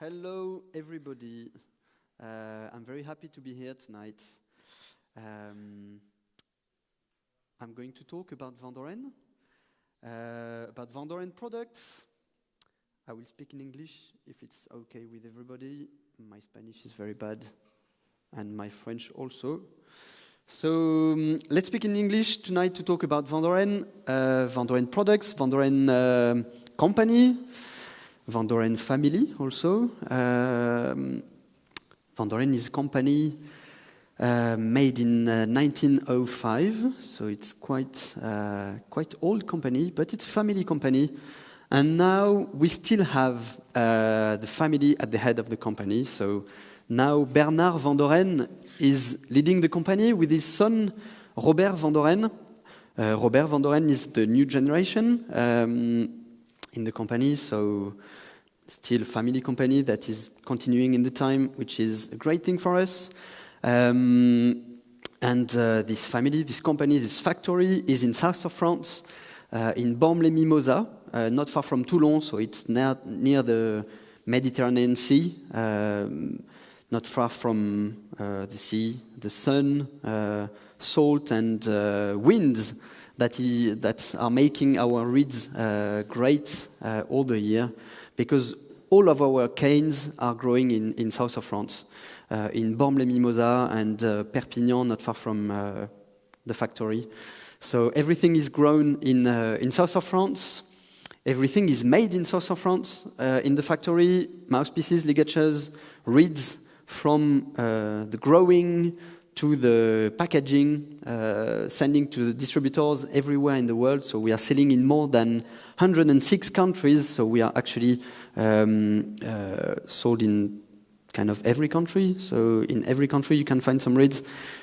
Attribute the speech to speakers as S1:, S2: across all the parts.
S1: Hello, everybody. I'm very happy to be here tonight. I'm going to talk about Van Doren, about Van Doren products. I will speak in English if it's okay with everybody. My Spanish is very bad, and my French also. So let's speak in English tonight to talk about Van Doren products, Van Doren company, Van Doren family also. Van Doren is a company made in 1905, so it's quite old company, but it's a family company. And now we still have the family at the head of the company. So now Bernard Van Doren is leading the company with his son Robert Van Doren. Robert Van Doren is the new generation in the company, so still a family company that is continuing in the time, which is a great thing for us. This family, this company, this factory is in south of France, in Bormes-les-Mimosas, not far from Toulon, so it's near the Mediterranean Sea, not far from the sea, the sun, salt, and winds that are making our reeds great all the year, because all of our canes are growing in south of France, in Bormes-les-Mimosas and Perpignan, not far from the factory. So everything is grown in south of France. Everything is made in south of France in the factory. Mouthpieces, ligatures, reeds, from the growing to the packaging, sending to the distributors everywhere in the world. So we are selling in more than 106 countries. So we are actually sold in kind of every country. So in every country you can find some reeds,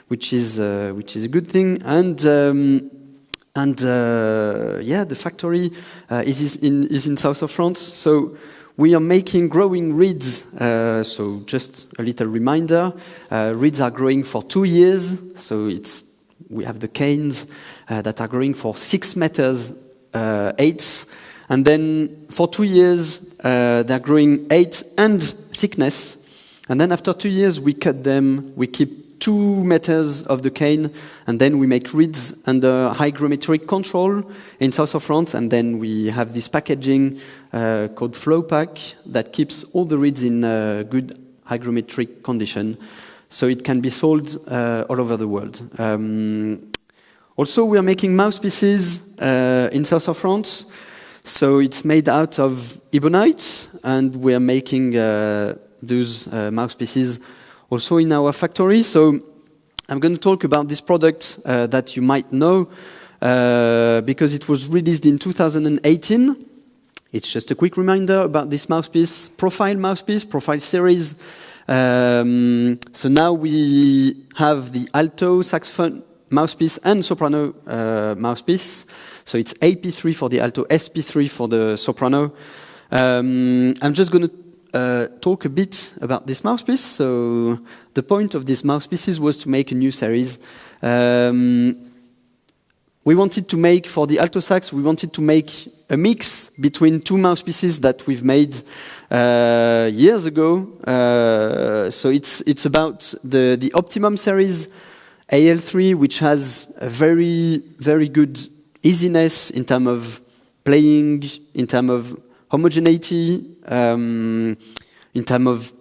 S1: which is a good thing. The factory is in south of France. So we are making growing reeds. So just a little reminder, reeds are growing for 2 years. So we have the canes that are growing for 6 meters, 8, and then for 2 years they're growing 8 and thickness. And then after 2 years we cut them. We keep 2 meters of the cane, and then we make reeds under hygrometric control in south of France, and then we have this packaging called flow pack that keeps all the reeds in good hygrometric condition, so it can be sold all over the world. Also, we are making mouthpieces in south of France, so it's made out of ebonite, and we are making those mouthpieces also in our factory. So I'm going to talk about this product that you might know because it was released in 2018. It's just a quick reminder about this mouthpiece, profile series. So now we have the alto saxophone mouthpiece and soprano mouthpiece. So it's AP3 for the alto, SP3 for the soprano. I'm just going to talk a bit about this mouthpiece. So the point of these mouthpieces was to make a new series. We wanted to make, for the alto sax, we wanted to make a mix between 2 mouthpieces that we've made years ago. So it's about the Optimum series AL3, which has a very, very good easiness in terms of playing, in terms of homogeneity, in terms of,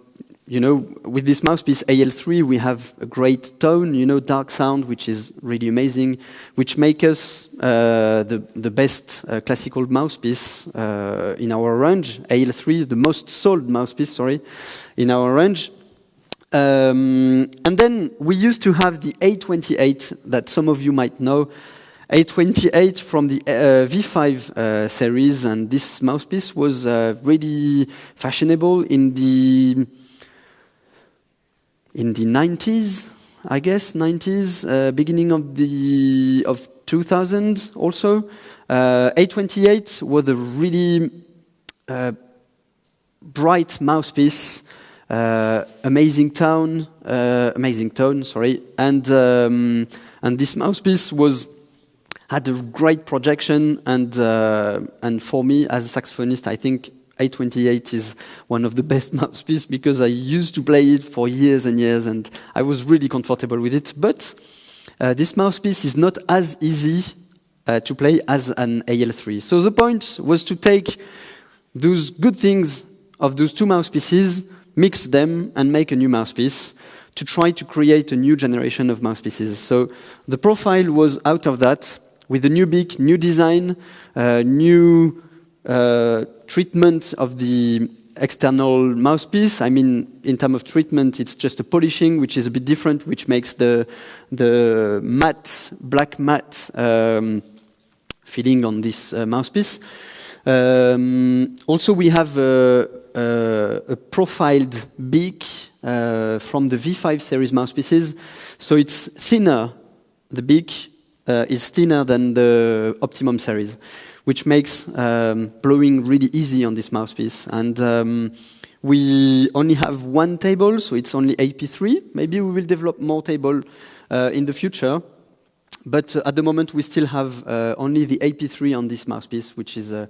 S1: with this mouthpiece AL3, we have a great tone, dark sound, which is really amazing, which makes us the best classical mouthpiece in our range. AL3 is the most sold mouthpiece, in our range. And then we used to have the A28 that some of you might know. A28 from the V5 series, and this mouthpiece was really fashionable in the 90s, I guess, 90s, beginning of 2000 also. A28 was a really bright mouthpiece, amazing tone, and this mouthpiece had a great projection, and for me as a saxophonist, I think A28 is one of the best mouthpieces because I used to play it for years and years, and I was really comfortable with it. But this mouthpiece is not as easy to play as an AL3. So the point was to take those good things of those two mouthpieces, mix them, and make a new mouthpiece to try to create a new generation of mouthpieces. So the profile was out of that, with a new beak, new design, new treatment of the external mouthpiece. I mean, in terms of treatment, it's just a polishing, which is a bit different, which makes the matte, black matte feeling on this mouthpiece. Also, we have a profiled beak from the V5 series mouthpieces, so it's thinner. The beak is thinner than the Optimum series, which makes blowing really easy on this mouthpiece. And we only have one table, so it's only AP3. Maybe we will develop more table in the future. But at the moment, we still have only the AP3 on this mouthpiece, which is a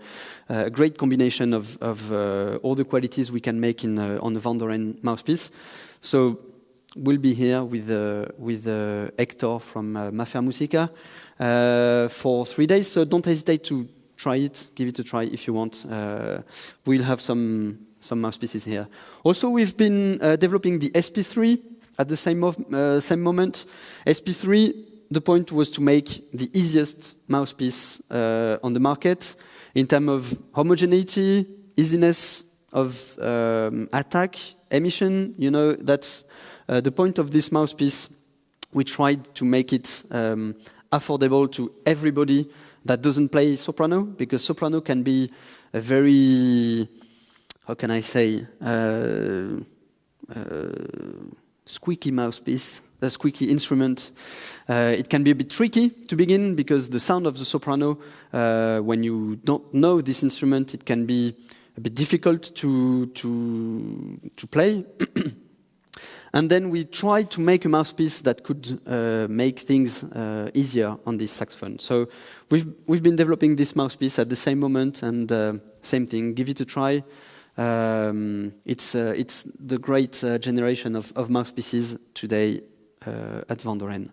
S1: great combination of all the qualities we can make on the Van Doren mouthpiece. So we'll be here with Hector from Mafer Musica for 3 days. So don't hesitate to try it, give it a try if you want. We'll have some mouthpieces here. Also, we've been developing the SP3 at the same moment. SP3, the point was to make the easiest mouthpiece on the market in terms of homogeneity, easiness of attack, emission. You know, that's the point of this mouthpiece. We tried to make it affordable to everybody that doesn't play soprano, because soprano can be a very, how can I say, squeaky mouthpiece, a squeaky instrument. It can be a bit tricky to begin because the sound of the soprano, when you don't know this instrument, it can be a bit difficult to play. And then we tried to make a mouthpiece that could make things easier on this saxophone. So we've been developing this mouthpiece at the same moment, and same thing, give it a try. It's the great generation of mouthpieces today at Van Doren.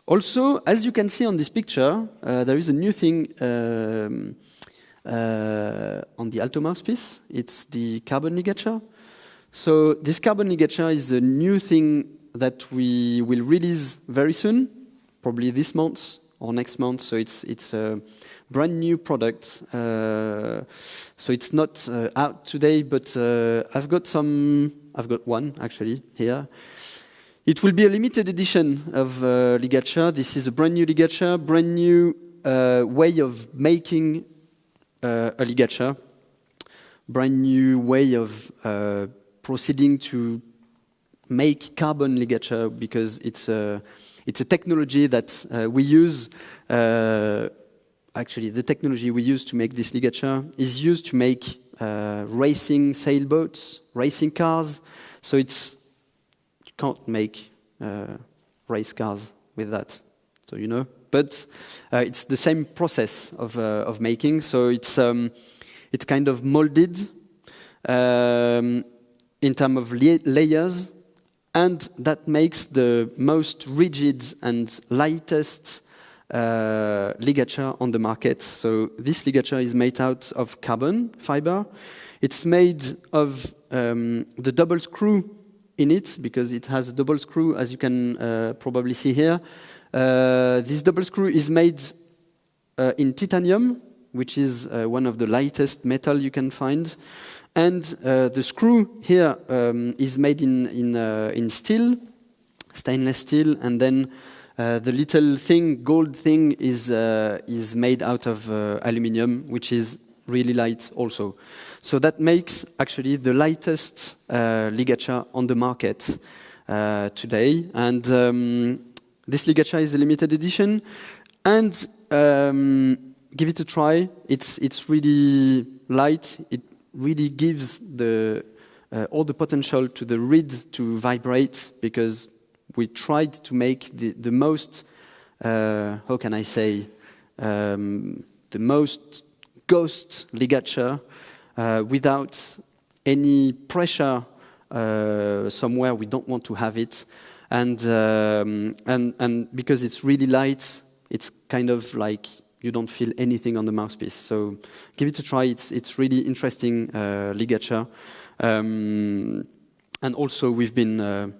S1: Also, as you can see on this picture, there is a new thing on the alto mouthpiece. It's the carbon ligature. So this carbon ligature is a new thing that we will release very soon, probably this month or next month. So it's a brand new product. So it's not out today, but I've got one actually here. It will be a limited edition of ligature. This is a brand new ligature, brand new way of making a ligature, brand new way of proceeding to make carbon ligature, because it's a technology that we use. Actually, the technology we use to make this ligature is used to make racing sailboats, racing cars. So you can't make race cars with that. So you know, but it's the same process of making. So it's kind of molded. In terms of layers, and that makes the most rigid and lightest ligature on the market. So this ligature is made out of carbon fiber. It's made of the double screw in it, because it has a double screw, as you can probably see here. This double screw is made in titanium, which is one of the lightest metal you can find. And the screw here is made in steel, stainless steel, and then the little thing, gold thing, is made out of aluminium, which is really light also. So that makes actually the lightest ligature on the market today. And this ligature is a limited edition. And give it a try. It's really light. It really gives all the potential to the reed to vibrate, because we tried to make the most, how can I say, the most ghost ligature without any pressure somewhere we don't want to have it, and because it's really light, it's kind of like you don't feel anything on the mouthpiece. So give it a try. It's really interesting ligature, and also we've been.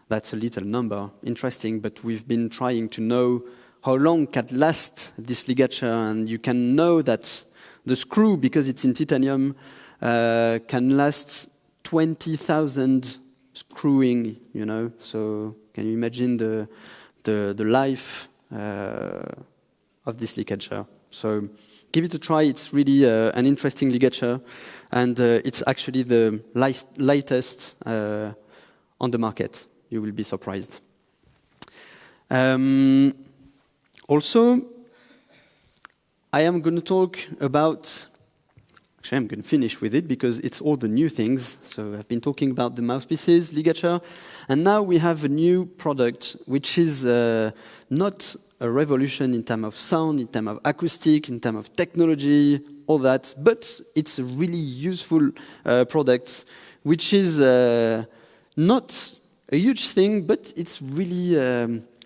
S1: That's a little number, interesting, but we've been trying to know how long can last this ligature, and you can know that the screw, because it's in titanium, can last 20,000 screwing, you know. So can you imagine the life of this ligature? So give it a try. It's really an interesting ligature, and it's actually the lightest on the market. You will be surprised. Also, I am going to talk about, actually I'm going to finish with it because it's all the new things. So I've been talking about the mouthpieces, ligature, and now we have a new product which is not a revolution in terms of sound, in terms of acoustic, in terms of technology, all that, but it's a really useful product which is not a huge thing, but it's really,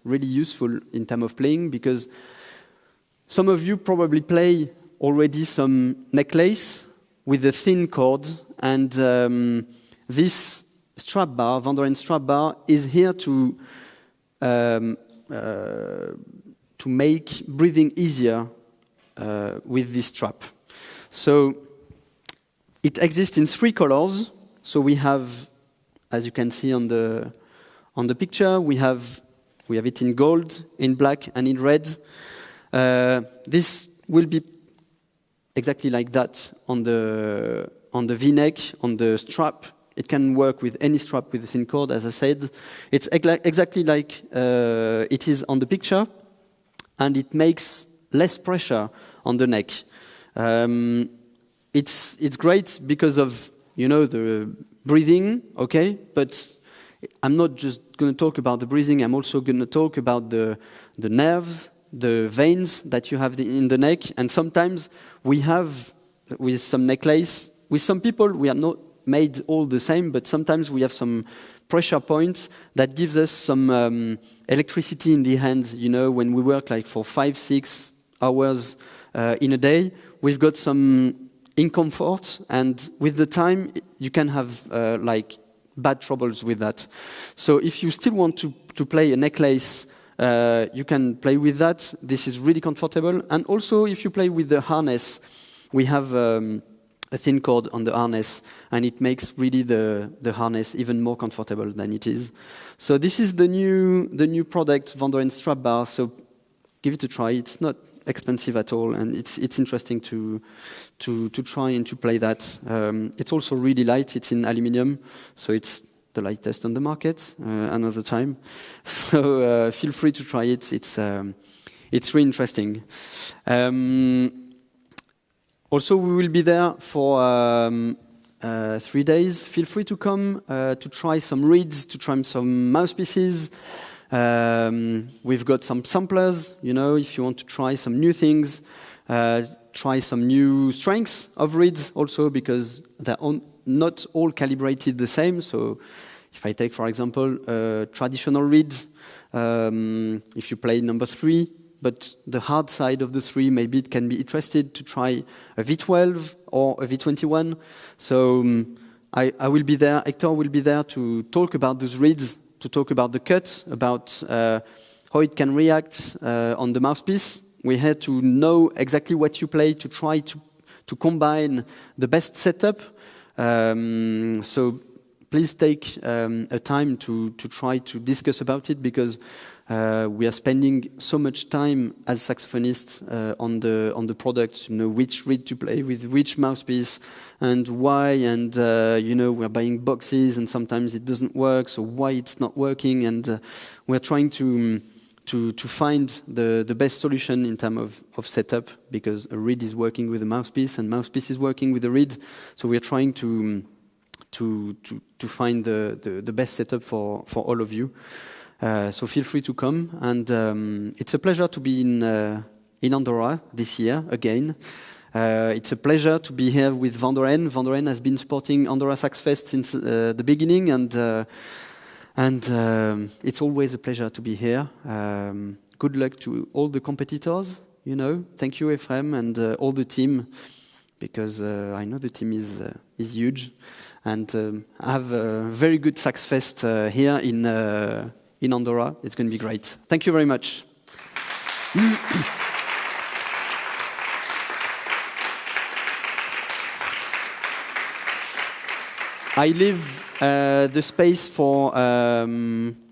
S1: really useful in terms of playing, because some of you probably play already some necklace with a thin cord, and this strap bar, Van der Ende strap bar, is here to make breathing easier with this strap. So it exists in 3 colors. So we have, as you can see on the picture, we have it in gold, in black, and in red. This will be exactly like that on the V-neck, on the strap. It can work with any strap with a thin cord, as I said. It's exactly like it is on the picture, and it makes less pressure on the neck. It's great because of, you know, the breathing, okay? But I'm not just going to talk about the breathing. I'm also going to talk about the nerves, the veins that you have in the neck. And sometimes we have, with some necklace, with some people, we are not made all the same, but sometimes we have some pressure points that gives us some electricity in the hand. You know, when we work like for 5-6 hours in a day, we've got some discomfort, and with the time you can have like bad troubles with that. So if you still want to play a necklace, you can play with that. This is really comfortable. And also if you play with the harness, we have a thin cord on the harness, and it makes really the harness even more comfortable than it is. So this is the new product, Van der Ende strap bar. So give it a try. It's not expensive at all, and it's interesting to try and to play that. It's also really light. It's in aluminium, so it's the lightest on the market. Another time, so feel free to try it. It's really interesting. Also, we will be there for 3 days. Feel free to come to try some reeds, to try some mouthpieces. We've got some samplers, you know, if you want to try some new things, try some new strengths of reeds also, because they're not all calibrated the same. So if I take, for example, traditional reeds, if you play number 3, but the hard side of the 3, maybe it can be interested to try a V12 or a V21. So I will be there, Hector will be there to talk about those reeds, to talk about the cut, about how it can react on the mouthpiece. We had to know exactly what you play to try to combine the best setup. So please take a time to try to discuss about it, because we are spending so much time as saxophonists on the product, you know, which reed to play with which mouthpiece and why, and you know, we're buying boxes and sometimes it doesn't work, so why it's not working, and we're trying to find the best solution in terms of setup, because a reed is working with a mouthpiece and mouthpiece is working with a reed, so we're trying to find the best setup for all of you. So feel free to come, and it's a pleasure to be in Andorra this year again. It's a pleasure to be here with Van der Ven. Van der Ven has been supporting Andorra Sax Fest since the beginning, and it's always a pleasure to be here. Good luck to all the competitors. Thank you, Ephraim, and all the team, because I know the team is huge, and have a very good Sax Fest here in Andorra. It's going to be great. Thank you very much. I leave the space for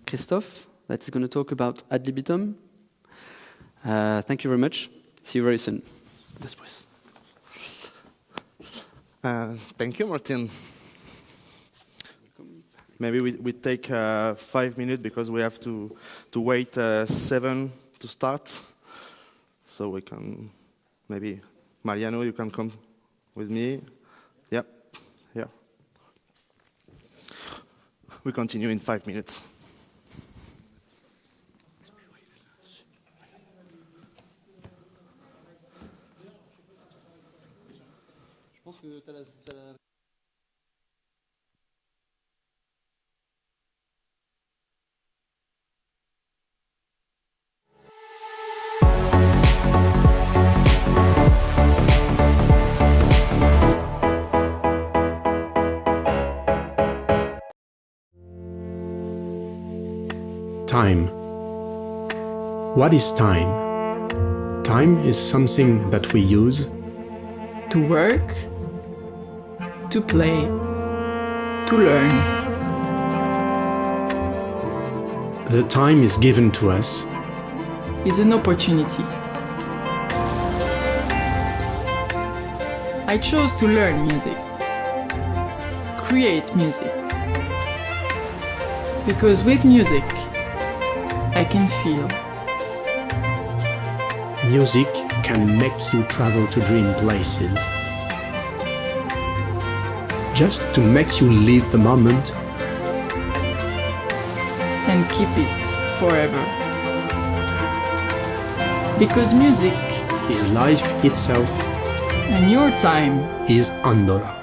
S1: Christophe, that's going to talk about ad libitum. Thank you very much. See you very soon. Después.
S2: Thank you, Martin. Maybe we take 5 minutes because we have to wait 7 to start. So we can, maybe, Mariano, you can come with me. Yep, yeah. We continue in 5 minutes.
S3: Time. What is time? Time is something that we use
S4: to work, to play, to learn.
S3: The time is given to us.
S4: Is an opportunity. I chose to learn music, create music, because with music, I can feel.
S3: Music can make you travel to dream places. Just to make you live the moment
S4: and keep it forever. Because music
S3: is life itself,
S4: and your time
S3: is Andorra.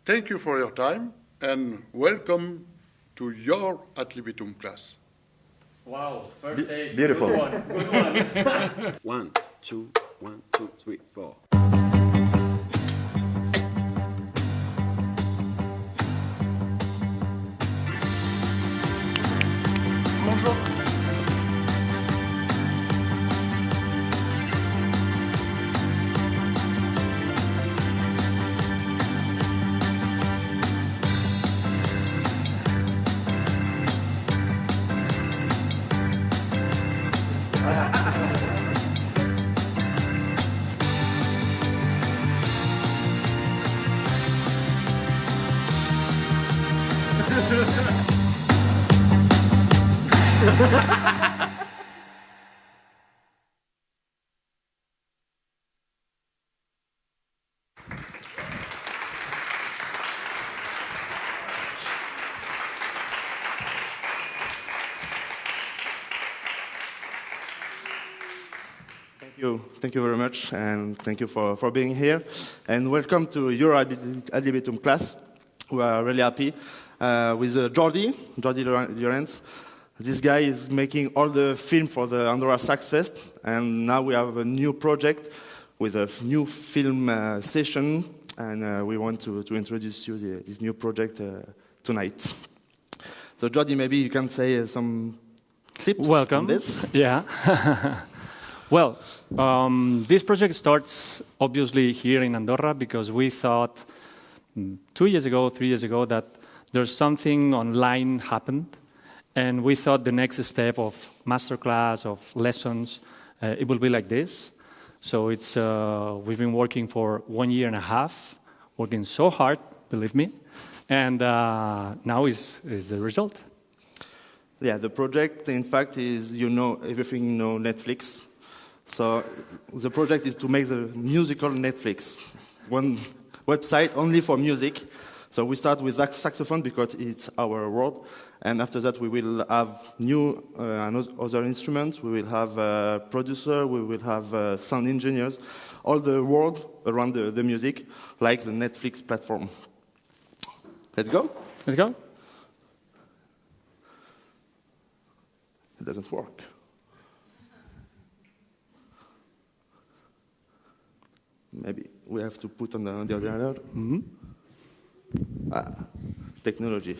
S5: Thank you for your time and welcome to your Ad libitum class.
S6: Wow, first day.
S7: Beautiful.
S6: Good one. Good one.
S7: 1, 2, 1, 2, 3, 4.
S6: Bonjour.
S2: Thank you very much, and thank you for being here. And welcome to your Ad libitum class. We are really happy with Jordi Llorens. This guy is making all the film for the Andorra Sax Fest, and now we have a new project with a new film session, and we want to introduce you this new project tonight. So Jordi, maybe you can say some tips
S6: Welcome.
S2: on this.
S6: Yeah. Well, this project starts obviously here in Andorra because we thought 3 years ago that there's something online happened, and we thought the next step of masterclass, of lessons, it will be like this. So it's we've been working for 1 year and a half, working so hard, believe me, and now is the result.
S2: Yeah, the project, in fact, is everything Netflix. So the project is to make the musical Netflix, one website only for music. So we start with that saxophone because it's our world, and after that we will have new other instruments. We will have a producer, we will have sound engineers, all the world around the music, like the Netflix platform. Let's go.
S6: Let's go.
S2: It doesn't work. Maybe we have to put on the other.
S6: Mm-hmm.
S2: Technology.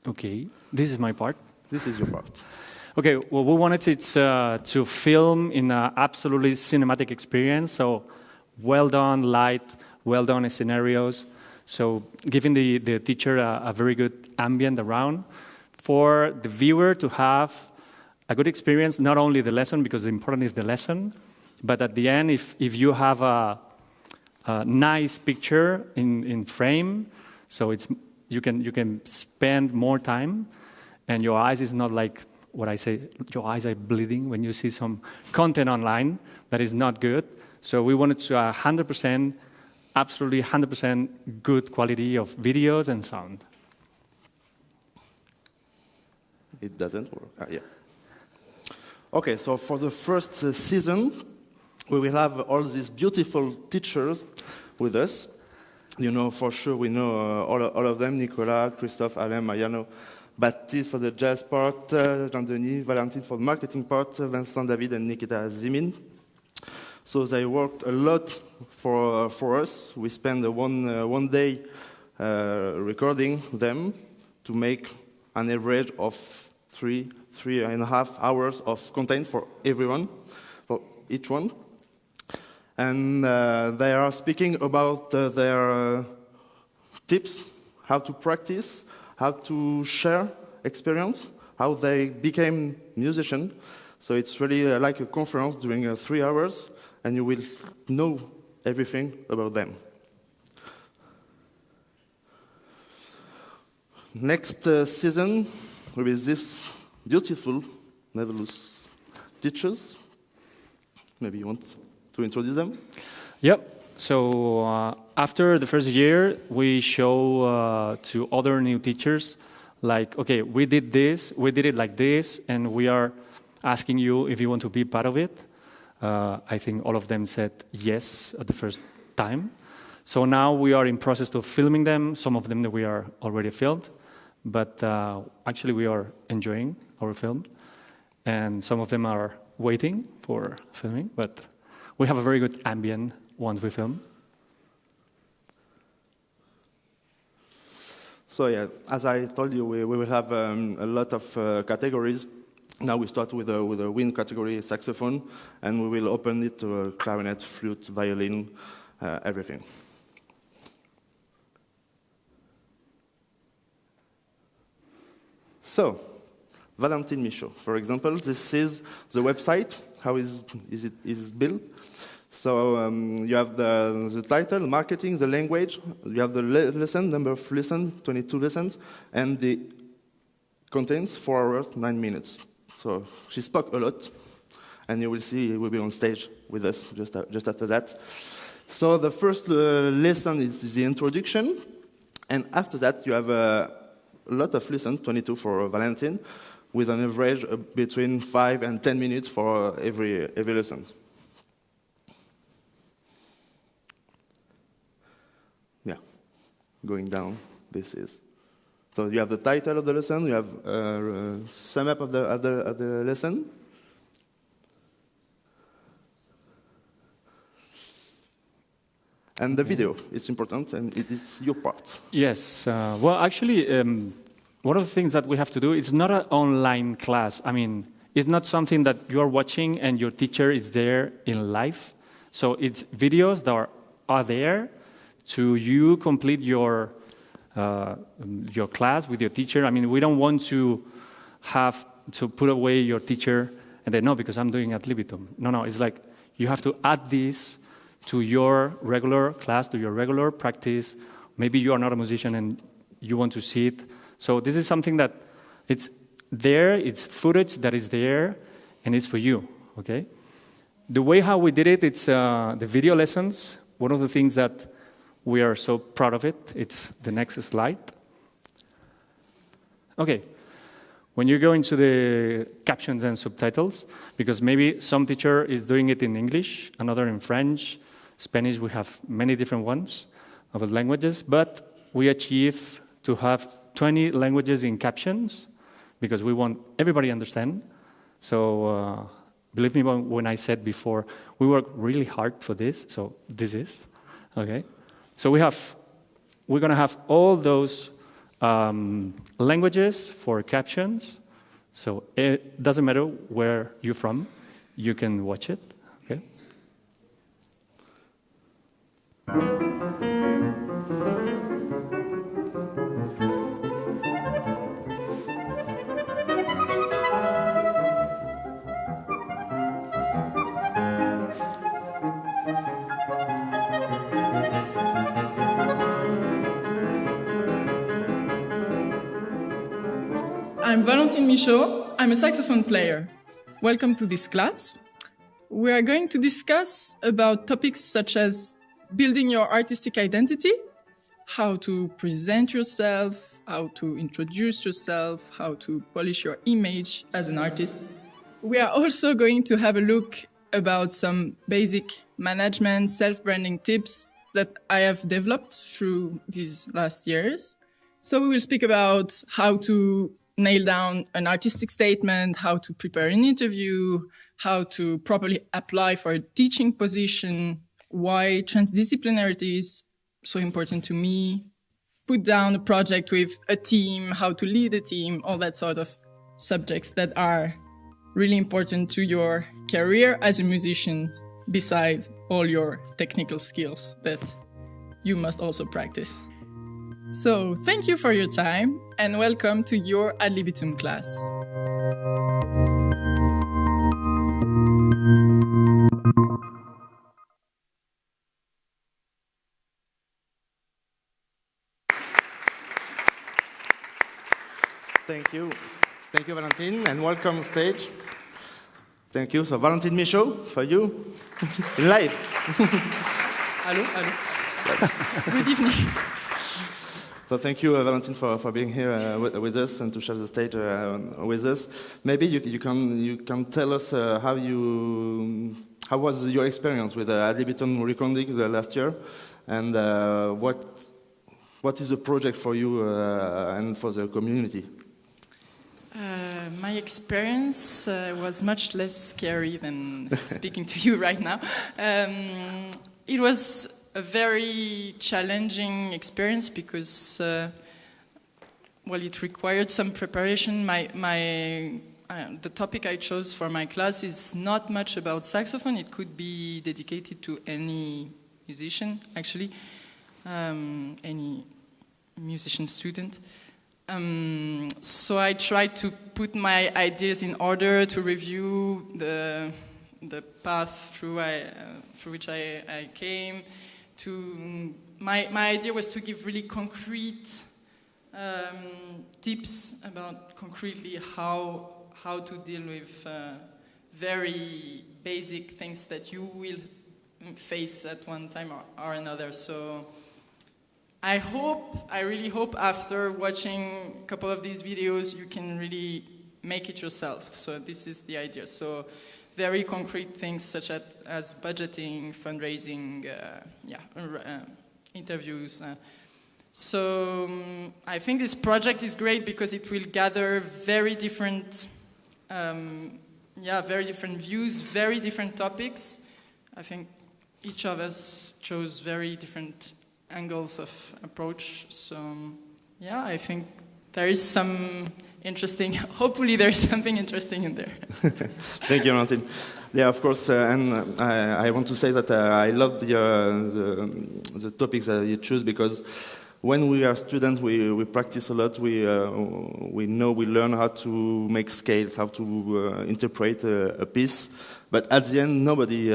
S6: Okay, this is my part.
S2: This is your part.
S6: Okay, what we wanted is to film in an absolutely cinematic experience. So well done light, well done scenarios. So giving the teacher a very good ambient around for the viewer to have a good experience, not only the lesson, because the important is the lesson, but at the end, if you have a nice picture in frame, so you can spend more time, and your eyes is not like what I say, your eyes are bleeding when you see some content online that is not good. So we wanted to 100%, absolutely 100% good quality of videos and sound.
S2: It doesn't work. Yeah. Okay, so for the first season, we will have all these beautiful teachers with us. You know, for sure, we know all of them, Nicolas, Christophe, Alain, Mariano, Baptiste for the jazz part, Jean-Denis, Valentine for the marketing part, Vincent David and Nikita Zimin. So they worked a lot for us. We spent one day recording them to make an average of 3.5 hours of content for everyone, for each one. And they are speaking about their tips, how to practice, how to share experience, how they became musicians. So it's really like a conference during 3 hours, and you will know everything about them. Next season will be this beautiful, marvelous teachers. Maybe you want to introduce them?
S6: Yep. So after the first year, we show to other new teachers, like, okay, we did this, we did it like this, and we are asking you if you want to be part of it. I think all of them said yes at the first time. So now we are in process of filming them. Some of them that we are already filmed, but actually we are enjoying our film. And some of them are waiting for filming, but we have a very good ambient once we film.
S2: So yeah, as I told you, we will have a lot of categories. Now we start with a wind category, saxophone, and we will open it to clarinet, flute, violin, everything. So, Valentin Michaud, for example, this is the website. How is it built? So you have the title, marketing, the language. You have the lesson, number of lessons, 22 lessons, and the contains 4 hours, 9 minutes. So she spoke a lot, and you will see he will be on stage with us just after that. So the first lesson is the introduction, and after that you have a lot of lessons, 22 for Valentin, with an average between 5 and 10 minutes for every lesson. Yeah, going down, this is. So you have the title of the lesson, you have sum up of the lesson. And the video, it's important, and it is your part.
S6: Yes. Well, actually, one of the things that we have to do, it's not an online class. I mean, it's not something that you are watching and your teacher is there in live. So it's videos that are there to you complete your class with your teacher. I mean, we don't want to have to put away your teacher and then, no, because I'm doing ad libitum. No, it's like you have to add this to your regular class, to your regular practice. Maybe you are not a musician and you want to see it. So this is something that it's there, it's footage that is there, and it's for you, okay? The way how we did it, it's the video lessons. One of the things that we are so proud of it, it's the next slide. Okay, when you go into the captions and subtitles, because maybe some teacher is doing it in English, another in French, Spanish, we have many different ones of languages, but we achieve to have 20 languages in captions because we want everybody to understand. So believe me when I said before, we work really hard for this, so this is, okay? So we're gonna have all those languages for captions, so it doesn't matter where you're from, you can watch it, okay?
S4: I'm Valentin Michaud. I'm a saxophone player. Welcome to this class. We are going to discuss about topics such as building your artistic identity, how to present yourself, how to introduce yourself, how to polish your image as an artist. We are also going to have a look about some basic management, self-branding tips that I have developed through these last years. So we will speak about how to nail down an artistic statement, how to prepare an interview, how to properly apply for a teaching position, why transdisciplinarity is so important to me, put down a project with a team, how to lead a team, all that sort of subjects that are really important to your career as a musician, beside all your technical skills that you must also practice. So thank you for your time and welcome to your ad libitum class.
S2: Thank you. Thank you, Valentin, and welcome on stage. Thank you. So, Valentin Michaud, for you, live.
S4: Hello. Good evening.
S2: So thank you, Valentin, for being here with us and to share the stage with us. Maybe you can tell us how was your experience with Ad Libitum recording last year, and what is the project for you and for the community?
S4: My experience was much less scary than speaking to you right now. It was a very challenging experience because, it required some preparation. The topic I chose for my class is not much about saxophone. It could be dedicated to any musician, actually, any musician student. So I tried to put my ideas in order, to review the path through which I came. My idea was to give really concrete tips about concretely how to deal with very basic things that you will face at one time or another. So I really hope after watching a couple of these videos you can really make it yourself. So this is the idea. So very concrete things such as budgeting, fundraising, interviews. So I think this project is great because it will gather very different views, very different topics. I think each of us chose very different angles of approach. So I think there is some interesting, hopefully there's something interesting in there.
S2: Thank you, Martin. Yeah, of course, and I want to say that I love the topics that you choose, because when we are students, we practice a lot. We learn how to make scales, how to interpret a piece. But at the end, nobody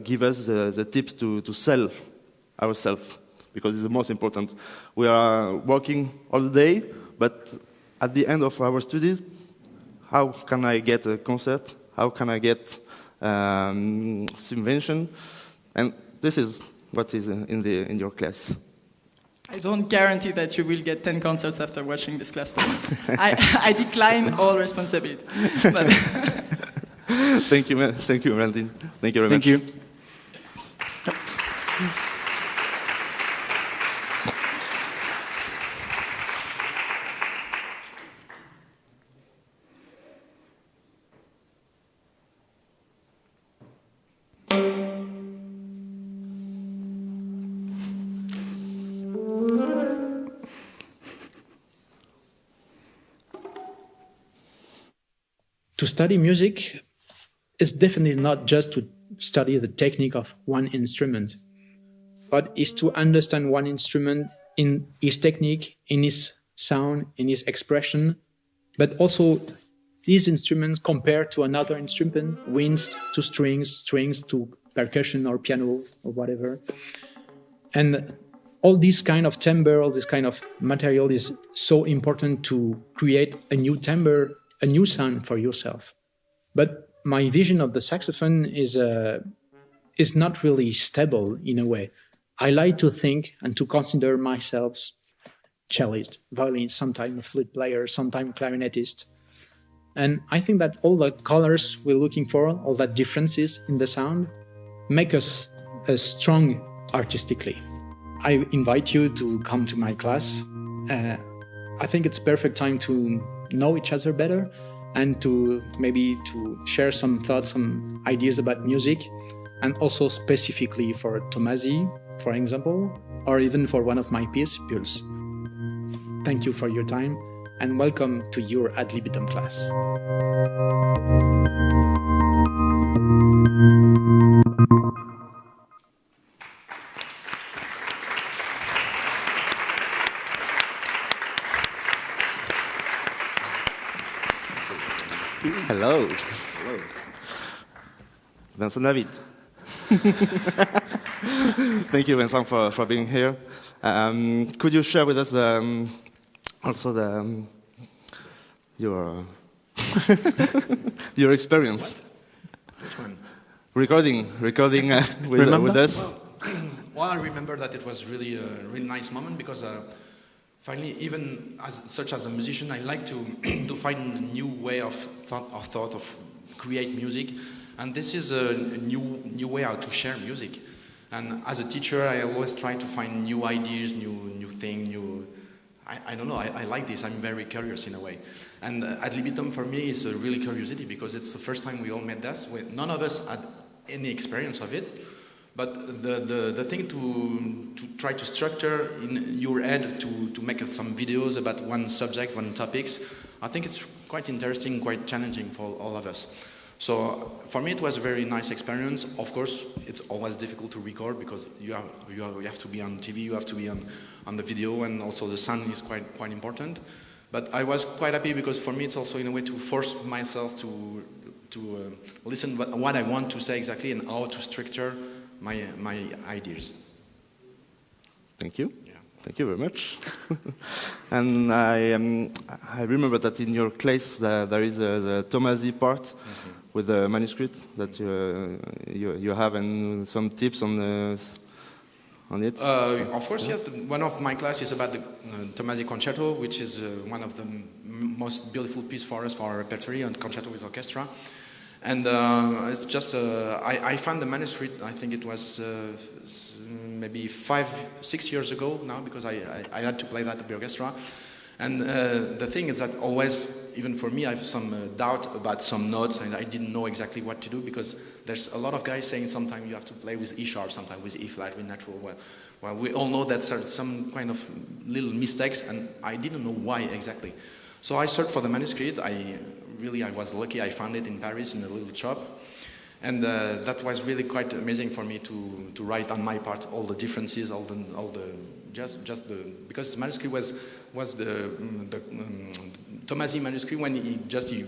S2: give us the tips to sell ourselves, because it's the most important. We are working all day, but at the end of our studies, how can I get a concert? How can I get subvention? And this is what is in your class.
S4: I don't guarantee that you will get 10 concerts after watching this class. I decline all responsibility. But
S2: Thank you, man. Thank you, Valentin. Thank you very much.
S6: Thank you.
S8: To study music is definitely not just to study the technique of one instrument, but is to understand one instrument in its technique, in its sound, in its expression, but also these instruments compared to another instrument, winds to strings to percussion or piano or whatever. And all this kind of timbre, all this kind of material is so important to create a new timbre, a new sound for yourself. But my vision of the saxophone is not really stable in a way. I like to think and to consider myself cellist, violinist, sometimes a flute player, sometimes clarinetist. And I think that all the colors we're looking for, all the differences in the sound, make us strong artistically. I invite you to come to my class. I think it's perfect time to know each other better and to maybe to share some thoughts, some ideas about music, and also specifically for Tomasi, for example, or even for one of my pupils. Thank you for your time and welcome to your Ad Libitum class.
S2: Hello. Hello. Vincent David. Thank you, Vincent, for being here. Could you share with us also your your experience?
S9: Which one?
S2: Recording with us.
S9: Well, I remember that it was really a really nice moment because finally, even such as a musician, I like to to find a new way of thought of create music, and this is a new way how to share music. And as a teacher, I always try to find new ideas, new thing, new. I don't know. I like this. I'm very curious in a way. And ad libitum for me is a really curiosity because it's the first time we all met this. None of us had any experience of it. But the thing to try to structure in your head to make some videos about one subject, one topics, I think it's quite interesting, quite challenging for all of us. So for me, it was a very nice experience. Of course, it's always difficult to record because you have to be on TV, you have to be on the video, and also the sound is quite important. But I was quite happy because for me, it's also in a way to force myself to listen what I want to say exactly and how to structure my ideas.
S2: Thank you.
S9: Yeah.
S2: Thank you very much. And I remember that in your class there is the Tomasi part with the manuscript that you have and some tips on it.
S9: Of course, yes. One of my classes is about the Tomasi concerto, which is one of the most beautiful pieces for us for our repertory and concerto with orchestra. And it's just I found the manuscript. I think it was maybe 5-6 years ago now because I had to play that at the orchestra. And the thing is that always, even for me, I have some doubt about some notes, and I didn't know exactly what to do because there's a lot of guys saying sometimes you have to play with E sharp, sometimes with E flat, with natural. Well, we all know that there's some kind of little mistakes, and I didn't know why exactly. So I searched for the manuscript. I was lucky. I found it in Paris in a little shop. And that was really quite amazing for me to write on my part all the differences, because the manuscript was the Tomasi manuscript when he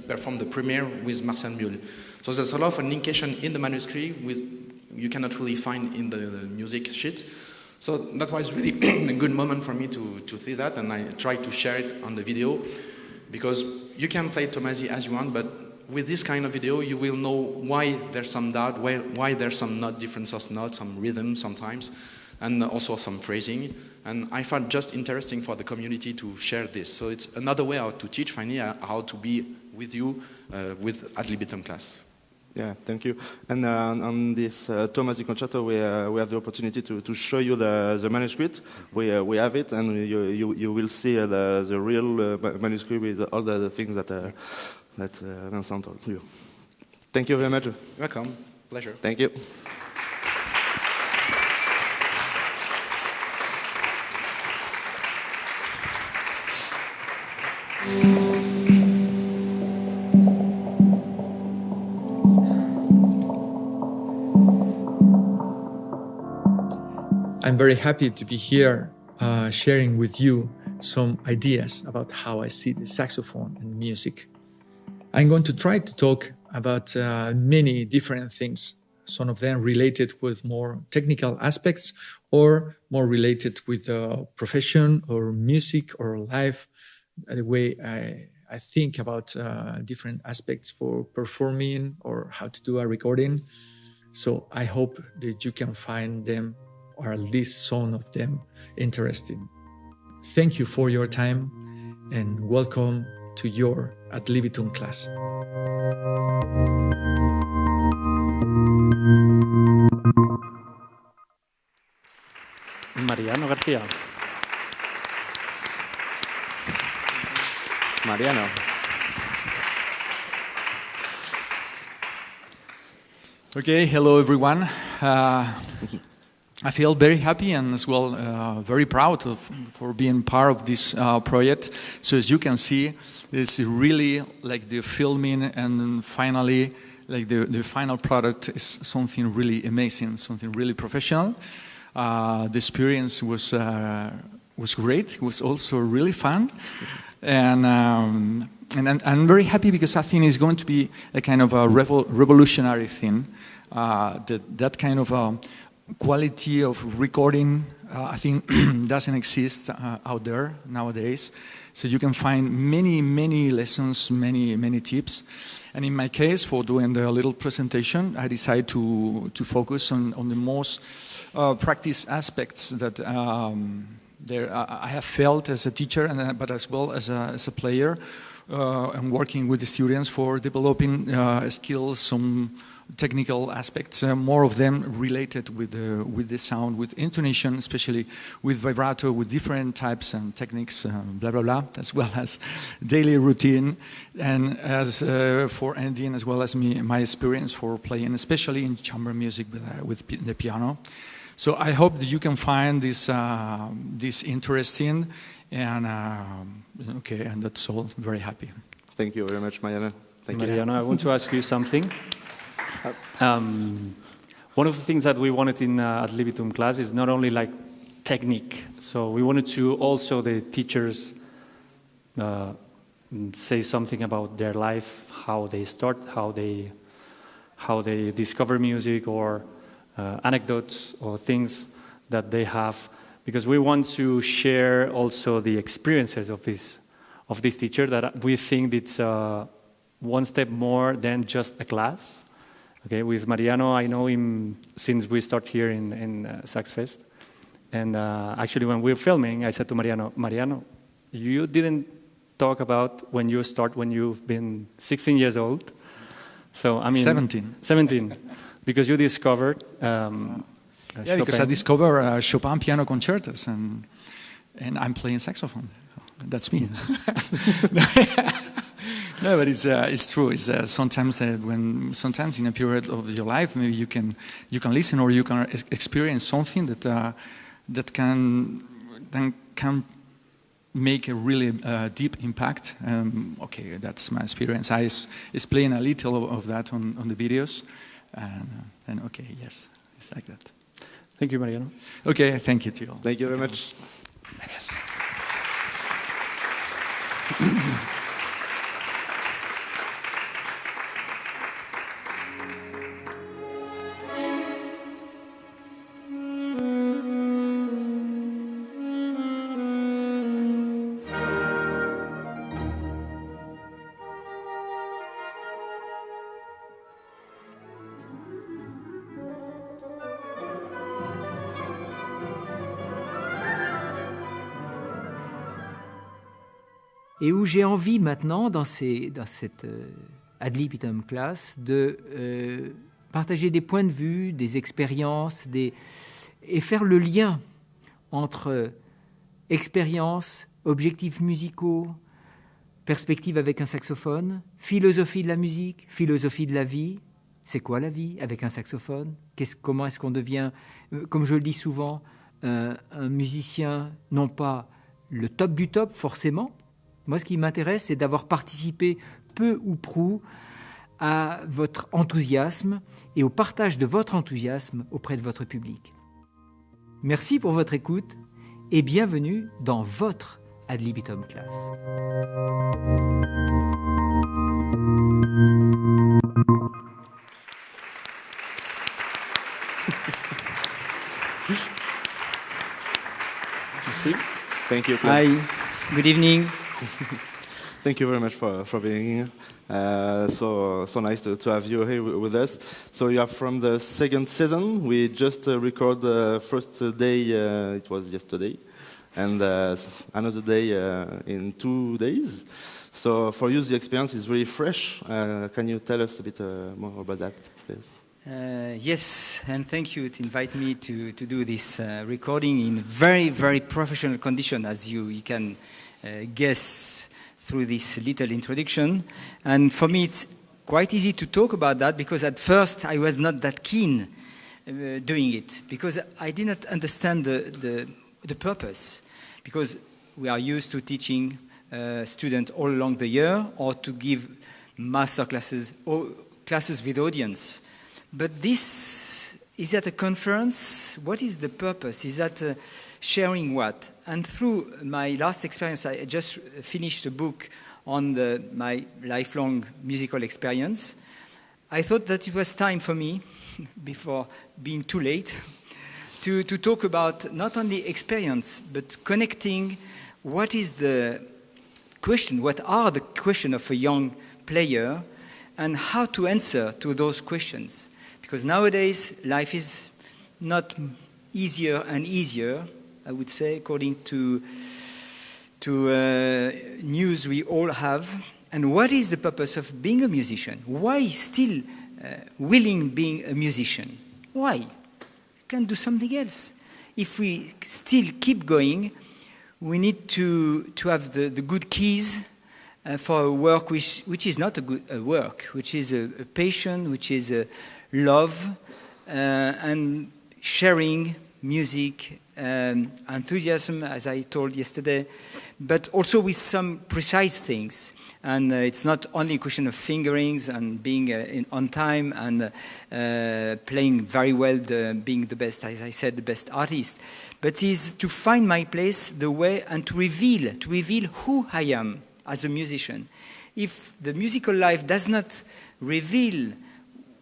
S9: performed the premiere with Marcel Mule. So there's a lot of linkation in the manuscript you cannot really find in the music sheet. So that was really a good moment for me to see that, and I tried to share it on the video because you can play Tomasi as you want, but with this kind of video, you will know why there's some doubt, why there's some note difference of notes, some rhythm sometimes, and also some phrasing. And I found just interesting for the community to share this. So it's another way how to teach, finally, how to be with you with ad libitum class.
S2: Yeah, thank you. And on this Tomasi concerto, we have the opportunity to show you the manuscript. We have it, and you will see the real manuscript with all the things that Vincent told you. Thank you very much.
S9: Welcome. Pleasure.
S2: Thank you.
S8: I'm very happy to be here sharing with you some ideas about how I see the saxophone and music. I'm going to try to talk about many different things, some of them related with more technical aspects or more related with profession or music or life, the way I think about different aspects for performing or how to do a recording. So I hope that you can find them, or at least some of them, interesting. Thank you for your time and welcome to your ad libitum class.
S6: Mariano García.
S2: Mariano.
S10: Okay, hello everyone. I feel very happy and as well very proud for being part of this project. So as you can see, it's really like the filming and finally like the final product is something really amazing, something really professional. The experience was great. It was also really fun. And I'm very happy because I think it's going to be a kind of a revolutionary thing. That kind of quality of recording, I think, doesn't exist out there nowadays. So you can find many lessons, many tips. And in my case, for doing the little presentation, I decided to focus on the most practice aspects that I have felt as a teacher, but as well as a player, and working with the students for developing skills, some technical aspects, more of them related with the sound, with intonation, especially with vibrato, with different types and techniques, blah blah blah, as well as daily routine, and as for Andy, as well as my experience for playing, especially in chamber music with the piano. So I hope that you can find this interesting, and okay, and that's all. Very happy.
S2: Thank you very much, Mariano. Thank you.
S6: Mariano, I want to ask you something. One of the things that we wanted in ad libitum class is not only like technique. So we wanted to also the teachers say something about their life, how they start, how they discover music, or anecdotes or things that they have, because we want to share also the experiences of this teacher, that we think it's one step more than just a class. Okay, with Mariano, I know him since we start here in Sax Fest, and actually when we were filming, I said to Mariano, you didn't talk about when you've been 16 years old. So I mean 17, because you discovered Chopin.
S10: Because I discovered Chopin piano concertos, and I'm playing saxophone. That's me. No, but it's true. It's sometimes sometimes in a period of your life, maybe you can listen, or you can experience something that can make a really deep impact. Okay, that's my experience. I explain a little of that on the videos, and okay, yes, it's like that.
S6: Thank you, Mariano.
S10: Okay, thank you, Tio.
S2: Thank you very much.
S10: Yes.
S11: Et où j'ai envie maintenant, dans cette ad libitum class, de partager des points de vue, des expériences, et faire le lien entre expérience, objectifs musicaux, perspective avec un saxophone, philosophie de la musique, philosophie de la vie. C'est quoi la vie avec un saxophone? Comment est-ce qu'on devient, comme je le dis souvent, un musicien, non pas le top du top forcément. Moi, ce qui m'intéresse, c'est d'avoir participé peu ou prou à votre enthousiasme et au partage de votre enthousiasme auprès de votre public. Merci pour votre écoute et bienvenue dans votre Ad Libitum Class.
S1: Merci.
S2: Thank you.
S11: Hi, good evening.
S2: Thank you very much for being here. So nice to have you here with us. So you are from the second season. We just record the first day. It was yesterday, and another day in 2 days. So for you, the experience is really fresh. Can you tell us a bit more about that, please?
S11: Yes, and thank you to invite me to do this recording in very, very professional condition, as you can guess through this little introduction. And for me, it's quite easy to talk about that, because at first I was not that keen doing it, because I did not understand the purpose, because we are used to teaching students all along the year, or to give master classes or classes with audience. But this is at a conference. What is the purpose? Is that sharing what? And through my last experience, I just finished a book on my lifelong musical experience. I thought that it was time for me, before being too late, to talk about not only experience, but connecting what is the question, what are the questions of a young player, and how to answer to those questions. Because nowadays, life is not easier and easier, I would say, according to news we all have. And what is the purpose of being a musician? Why still willing being a musician? Why? You can do something else. If we still keep going, we need to have the good keys for a work which is not a work, which is a passion, which is a love, and sharing music, enthusiasm, as I told yesterday, but also with some precise things. And it's not only a question of fingerings and being on time and playing very well, being the best, as I said, the best artist, but is to find my place, the way, and to reveal who I am as a musician. If the musical life does not reveal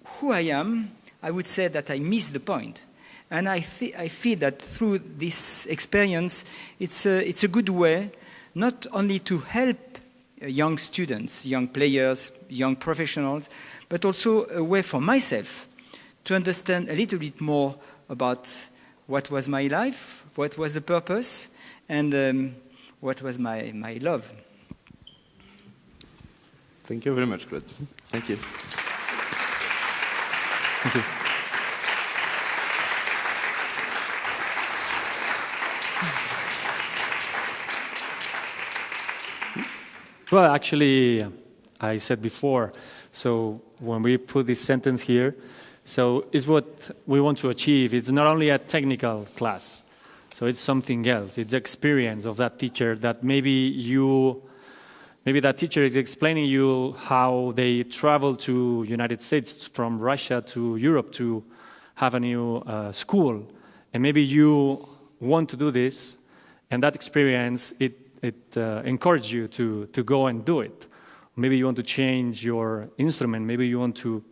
S11: who I am, I would say that I miss the point. And I feel that through this experience, it's a good way not only to help young students, young players, young professionals, but also a way for myself to understand a little bit more about what was my life, what was the purpose, and what was my love.
S2: Thank you very much, Claude. Thank you. Thank you.
S6: Well, actually, I said before, so when we put this sentence here, so it's what we want to achieve. It's not only a technical class, so it's something else. It's the experience of that teacher that maybe that teacher is explaining you how they travel to United States from Russia to Europe to have a new school. And maybe you want to do this, and that experience, it encourages you to go and do it. Maybe you want to change your instrument. Maybe you want to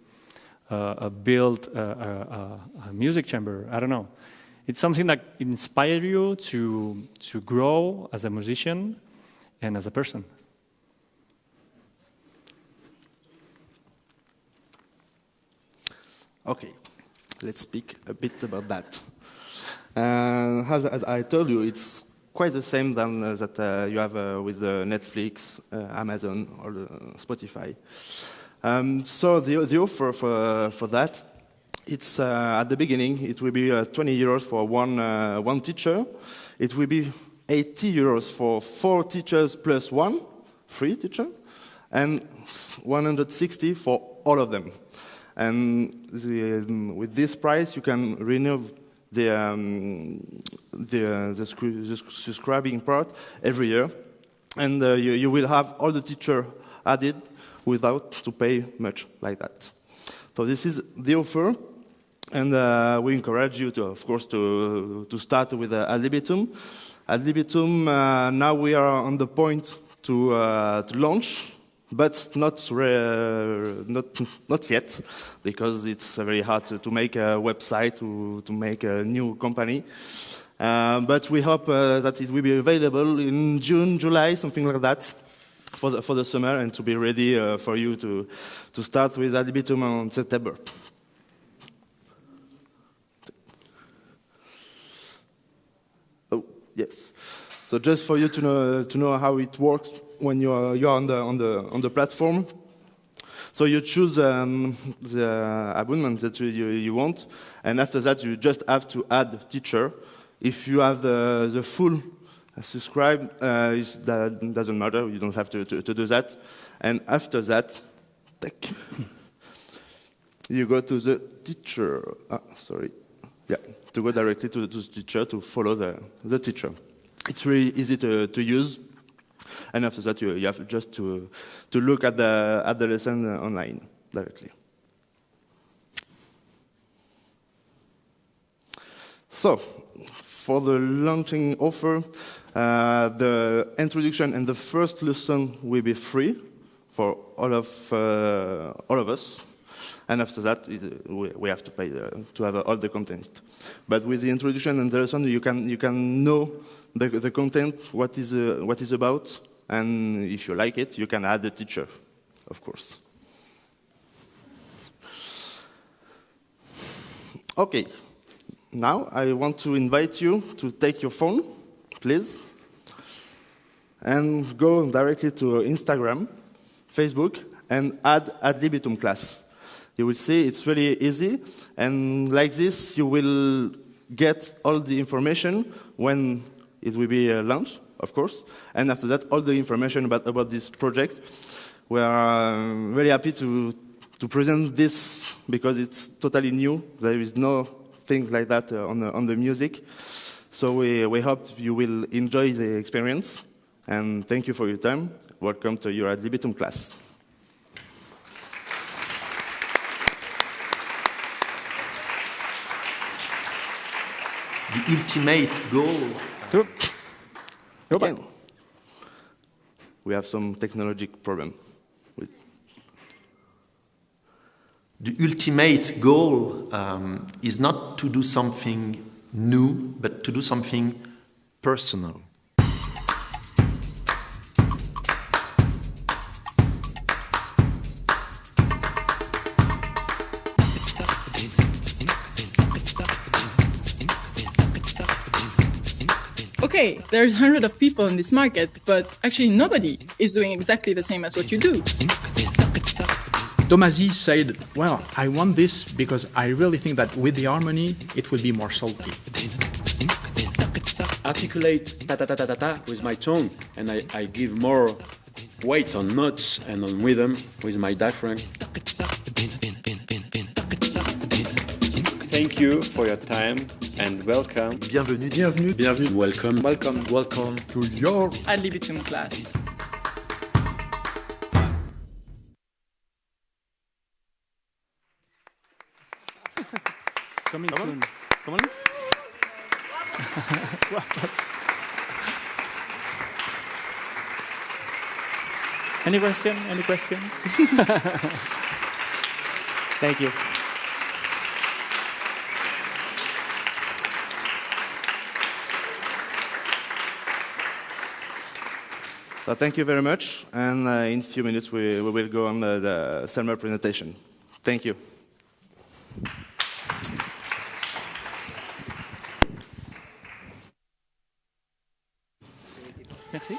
S6: build a music chamber. I don't know. It's something that inspires you to grow as a musician and as a person.
S2: Okay, let's speak a bit about that. As I told you, it's quite the same than that you have with Netflix, Amazon, or Spotify. So the offer for that, it's at the beginning, it will be 20 euros for one teacher. It will be 80 euros for 4 teachers plus 1 free teacher, and 160 for all of them. And with this price, you can renew the subscribing part every year, and you will have all the teacher added without to pay much like that. So this is the offer, and we encourage you to, of course, to start with ad libitum. Ad libitum, now we are on the point to launch. But not yet, because it's very hard to make a website, to make a new company. But we hope that it will be available in June, July, something like that, for the summer, and to be ready for you to start with ad libitum in September. Oh, yes. So just for you to know how it works when you are on the platform. So you choose the abonnement that you want, and after that you just have to add teacher. If you have the full subscribe, that doesn't matter. You don't have to do that. And after that, you go to the teacher. To go directly to the teacher to follow the teacher. It's really easy to use. And after that, you have just to look at the lesson online directly. So, for the launching offer, the introduction and the first lesson will be free for all of us. And after that, we have to pay to have all the content. But with the introduction and the lesson, you can know the content, what is about. And if you like it, you can add the teacher, of course. Okay, now I want to invite you to take your phone, please, and go directly to Instagram, Facebook, and add ad libitum class. You will see it's really easy, and like this you will get all the information when it will be launched, of course, and after that all the information about this project. We are very happy to present this because it's totally new. There is no thing like that on the music. So we hope you will enjoy the experience, and thank you for your time. Welcome to your ad libitum class.
S12: The ultimate goal.
S2: Again, we have some technological problem.
S12: The ultimate goal is not to do something new, but to do something personal.
S4: Okay, there's hundreds of people in this market, but actually nobody is doing exactly the same as what you do.
S8: Tomasi said, well, I want this because I really think that with the harmony, it will be more salty.
S7: Articulate ta-ta-ta-ta-ta with my tongue, and I give more weight on notes and on rhythm with my diaphragm. Thank you for your time and welcome.
S12: Bienvenue, bienvenue.
S7: Bienvenue. Welcome.
S3: Welcome.
S7: Welcome
S5: To your
S4: Ad libitum class.
S6: Coming soon.
S2: Come on.
S6: Any question? Any question?
S2: Thank you. So thank you very much, and in a few minutes we will go on the summer presentation. Thank you.
S6: Merci.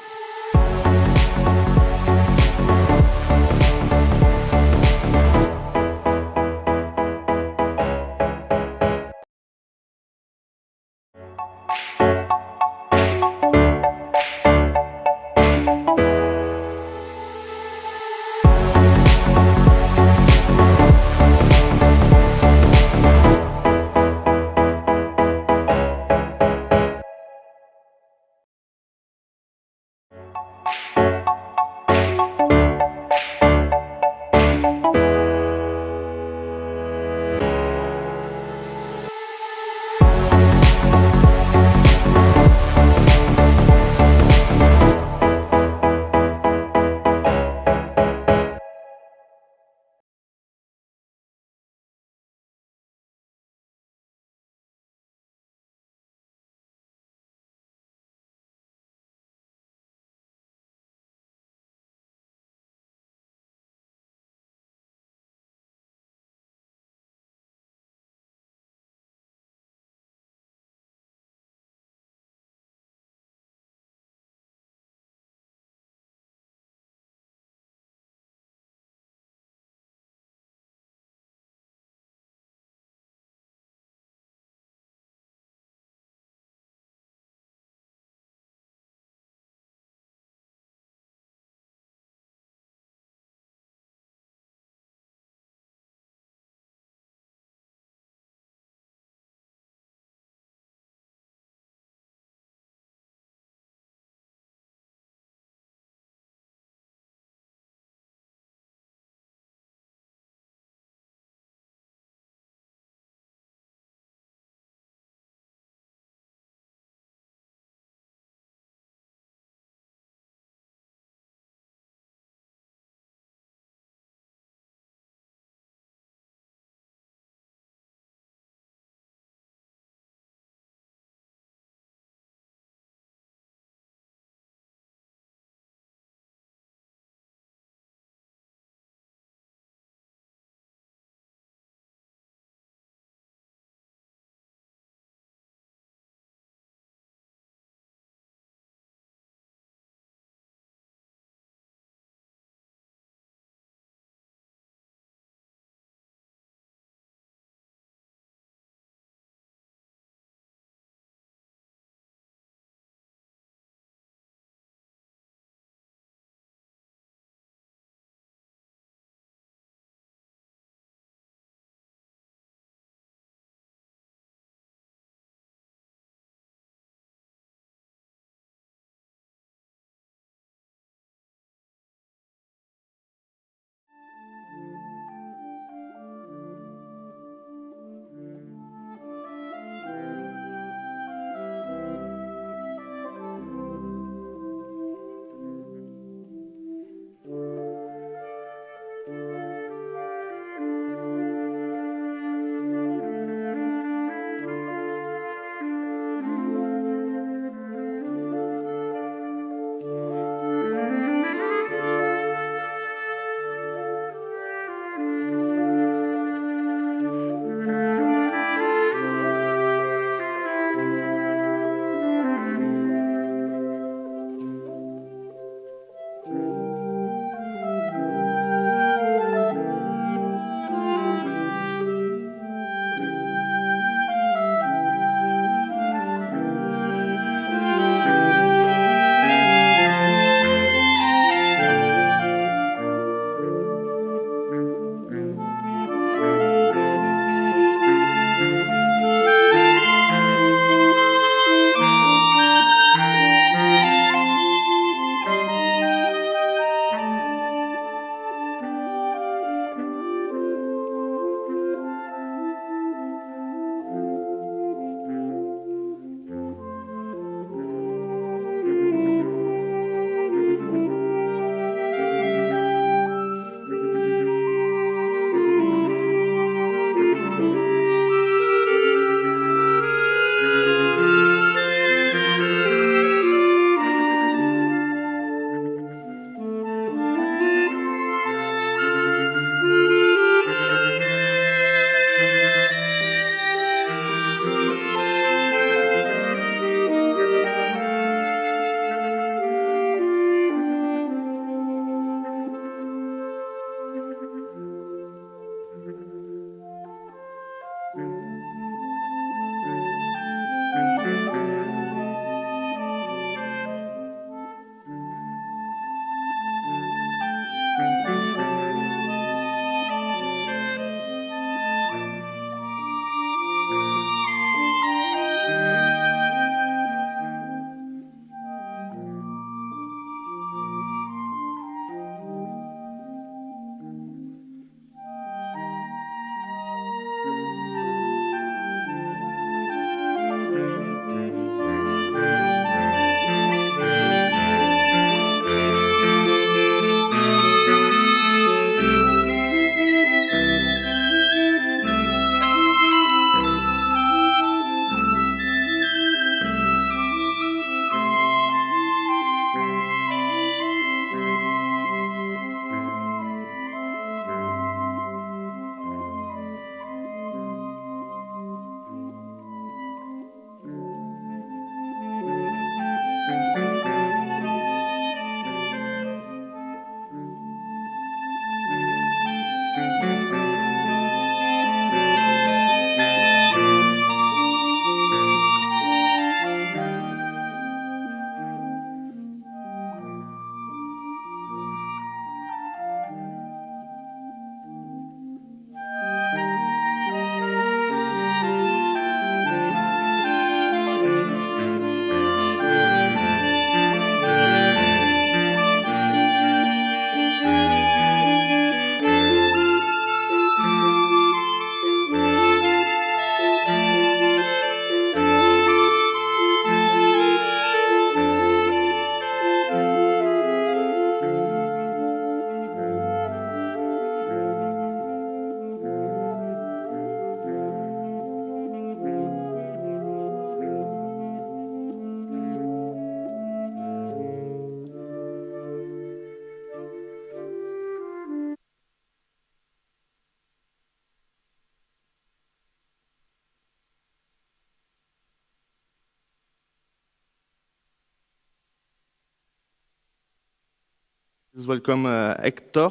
S2: Please welcome Hector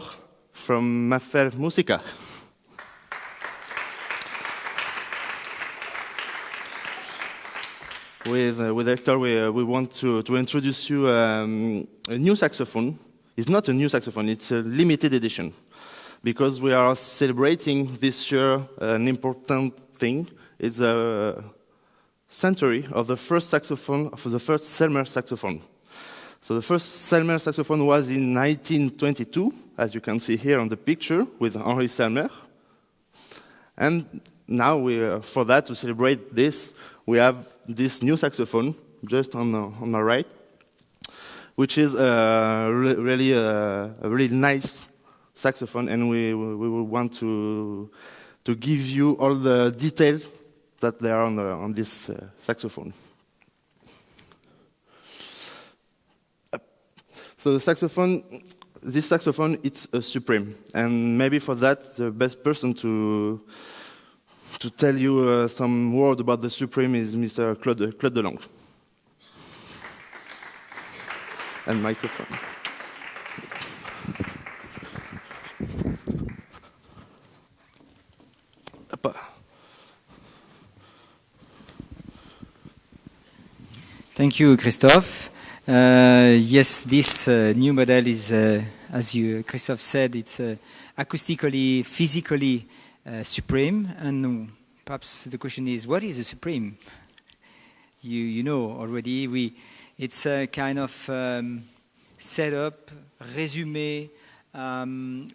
S2: from Mafer Musica. With Hector, we want to introduce you a new saxophone. It's not a new saxophone, it's a limited edition. Because we are celebrating this year an important thing. It's a century of the first saxophone, of the first Selmer saxophone. So the first Selmer saxophone was in 1922, as you can see here on the picture, with Henri Selmer. And now, for that, to celebrate this, we have this new saxophone, just on the right, which is really a really nice saxophone, and we will want to give you all the details that there are on this saxophone. So this saxophone, it's a Supreme, and maybe for that, the best person to tell you some word about the Supreme is Mr. Claude Delangle. And microphone.
S11: Thank you, Christophe. Yes, this new model is, as Christophe said, it's acoustically, physically Supreme. And perhaps the question is, what is a Supreme? You know already. It's a kind of setup, résumé.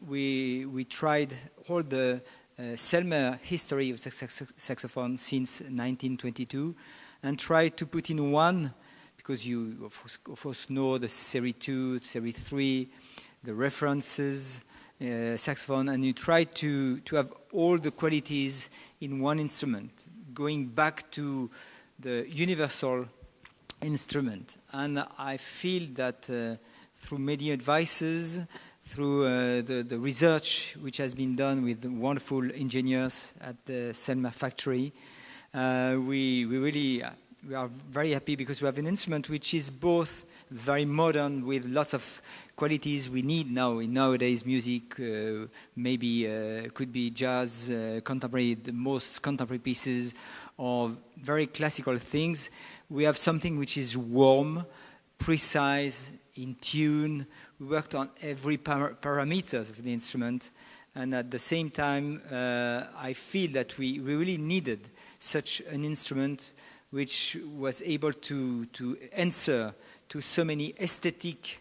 S11: We tried all the Selmer history of saxophone since 1922 and tried to put in one, because you of course know the Series 2, Series 3, the references, saxophone, and you try to have all the qualities in one instrument, going back to the universal instrument. And I feel that through many advices, through the research which has been done with wonderful engineers at the Selmer factory, we are very happy because we have an instrument which is both very modern with lots of qualities we need now in nowadays music. Maybe could be jazz, contemporary, the most contemporary pieces, or very classical things. We have something which is warm, precise, in tune. We worked on every parameters of the instrument, and at the same time, I feel that we really needed such an instrument which was able to answer to so many aesthetic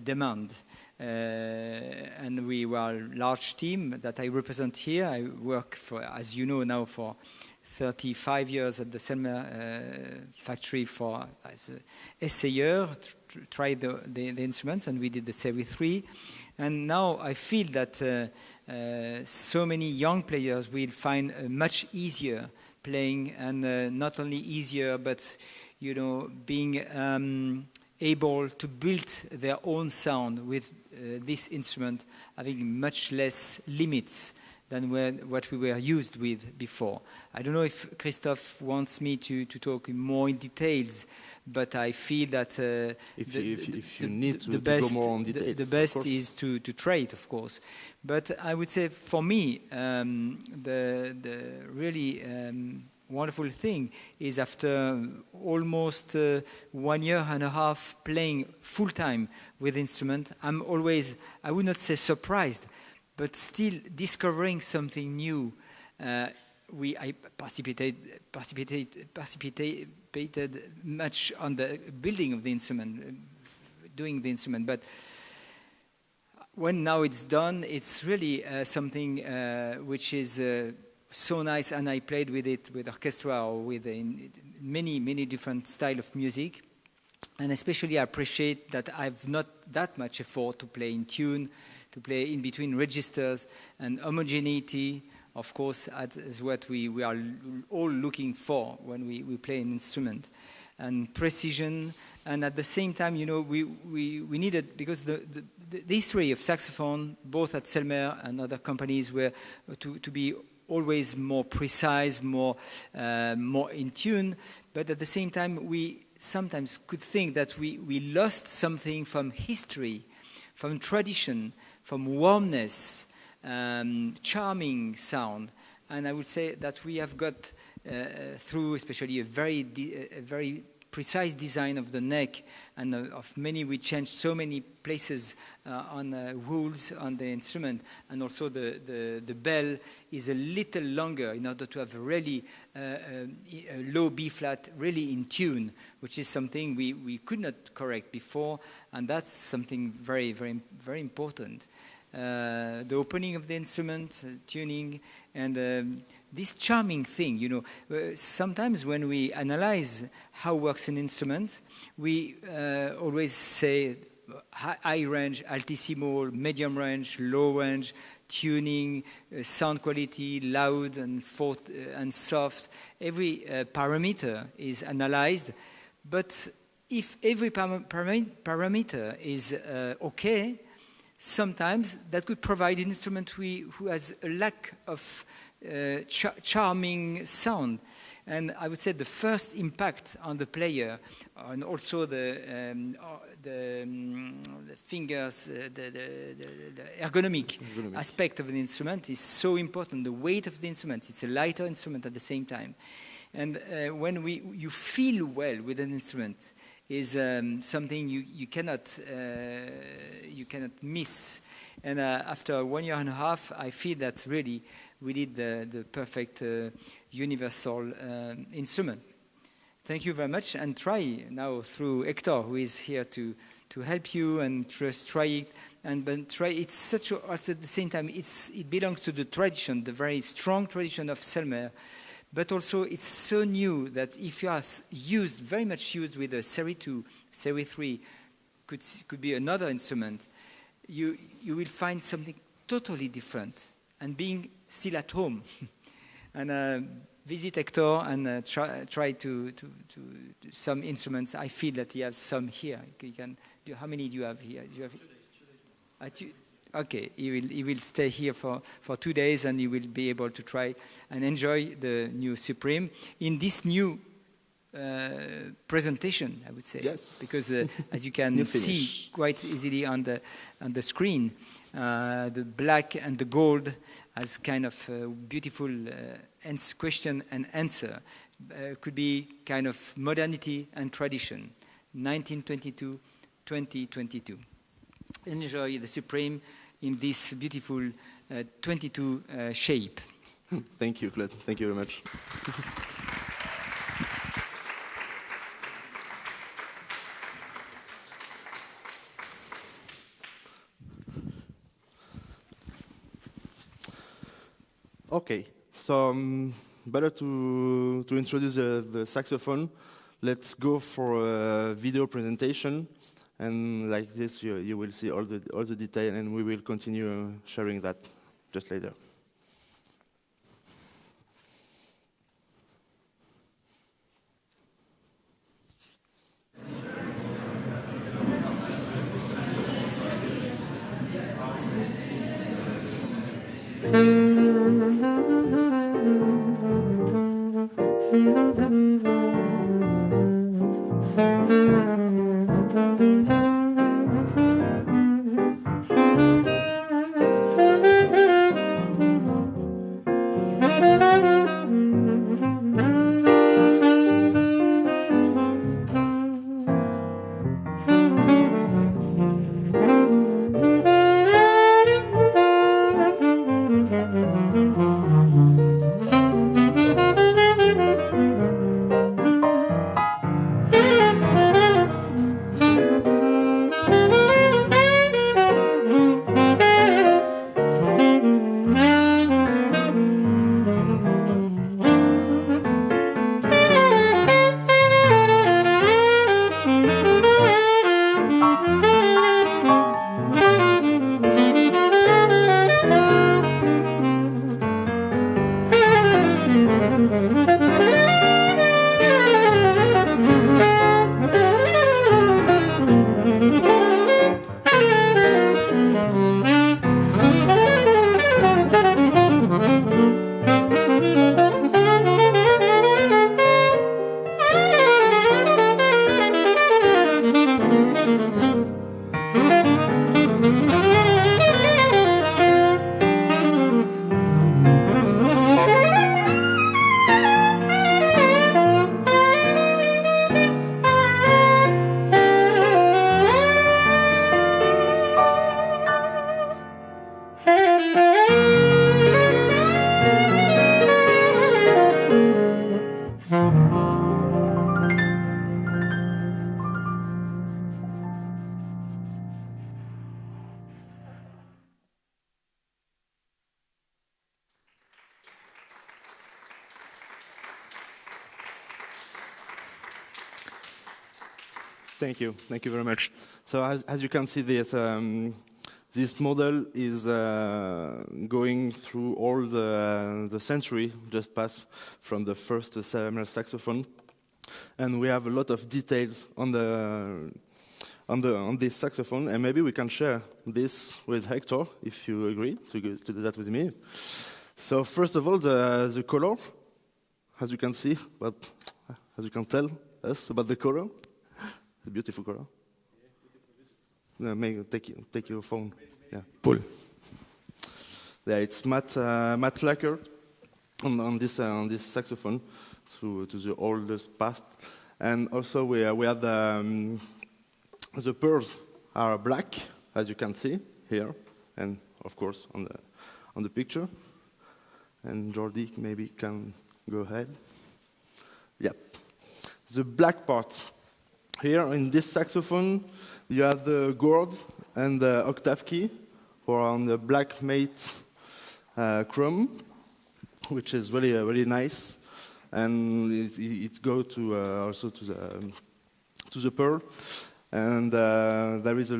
S11: demands. And we were a large team that I represent here. I work for, as you know now, for 35 years at the Selmer factory as an essayer, tried the instruments, and we did the Series 3. And now I feel that so many young players will find much easier playing, and not only easier, but being able to build their own sound with this instrument, having much less limits than what we were used with before. I don't know if Christophe wants me to talk more in details, but I feel that
S2: if you need to go more on details,
S11: the best is to try it, of course. But I would say for me, the really wonderful thing is after almost 1 year and a half playing full-time with instrument, I'm always, I would not say surprised, but still discovering something new. I participated much on the building of the instrument, doing the instrument, but when now it's done, it's really something which is so nice, and I played with it with orchestra or with many different style of music, and especially I appreciate that I've not that much effort to play in tune, to play in between registers, and homogeneity, of course, is what we are all looking for when we play an instrument, and precision. And at the same time, we needed, because the history of saxophone, both at Selmer and other companies, were to be always more precise, more in tune, but at the same time, we sometimes could think that we lost something from history, from tradition, from warmness, charming sound. And I would say that we have got, through especially a very precise design of the neck, and of many, we changed so many places on rules on the instrument, and also the bell is a little longer in order to have really a low B flat really in tune, which is something we could not correct before, and that's something very, very, very important. The opening of the instrument, tuning, and this charming thing, you know, sometimes when we analyze how works an instrument, we always say high range, altissimo, medium range, low range, tuning, sound quality, loud and soft. Every parameter is analyzed, but if every parameter is okay, sometimes that could provide an instrument who has a lack of charming sound. And I would say the first impact on the player, and also the fingers, the ergonomic aspect of the instrument is so important. The weight of the instrument, it's a lighter instrument at the same time. And when you feel well with an instrument, is something you cannot miss. And after 1 year and a half, I feel that really we did the perfect universal instrument. Thank you very much, and try now through Hector, who is here to help you, and just try it. But try it's such a, also at the same time it belongs to the tradition, the very strong tradition of Selmer. But also it's so new that if you are very much used with a Series 2, Series 3, could be another instrument, you will find something totally different, and being still at home. And visit Hector and try to some instruments. I feel that you have some here. You can do, how many do you have here? Do you have, okay, he will stay here for 2 days, and you will be able to try and enjoy the new Supreme in this new presentation, I would say. Yes. Because as you can see quite easily on the screen, the black and the gold as kind of beautiful question and answer could be kind of modernity and tradition. 1922, 2022. Enjoy the Supreme in this beautiful 22 shape.
S2: Thank you, Claude. Thank you very much. Okay, so better to introduce the saxophone. Let's go for a video presentation. And like this, you will see all the detail, and we will continue sharing that just later. Thank you very much. So as you can see, this model is going through all the century just passed from the first ceremonial saxophone, and we have a lot of details on this saxophone, and maybe we can share this with Hector if you agree to do that with me. So first of all, the color, as you can see, but as you can tell us about the color. The beautiful color. No, take your phone. Yeah.
S10: Pull.
S2: Yeah, it's matte lacquer on this saxophone to the oldest past, and also we have the pearls are black, as you can see here, and of course on the picture. And Jordi maybe can go ahead. Yeah, the black part. Here in this saxophone, you have the gourds and the octave key, or on the black matte chrome, which is really really nice, and it goes to also to the pearl, and there is a